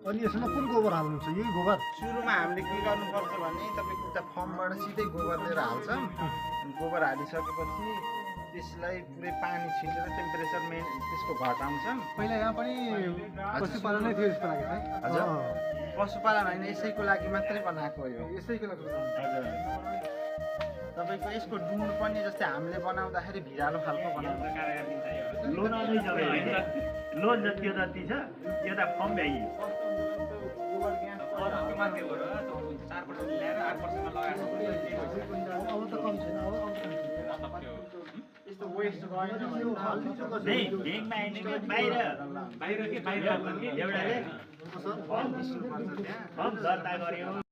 अनि यसमा कुन गोबर हाल्नुहुन्छ? यही गोबर? सुरुमा हामीले के गर्नुपर्छ भने तपाईँको उता फर्मबाट सिधै गोबर लिएर हाल्छौँ। गोबर हालिसकेपछि त्यसलाई पुरै पानी छिटेर टेम्परेचर त्यसको घटाउँछौँ। पहिला यहाँ पनि पशुपालन नै थियो यसको लागि है? हजुर पशुपालन होइन, यसैको लागि मात्रै बनाएको हो यो। यसैको लागि हजुर तपाईँको यसको डुँड पनि जस्तै हामीले बनाउँदाखेरि भिरालो खालको बनाउँछ। लोन नै छ होइन लोन जति जति छ त्यो त फर्म भ्याइ अब त कम छैन, अब यस्तो वेस्ट गएन नै भेगमा आइने कि बाहिर के बाहिर एउटाले फर्म दर्ता गर्यो।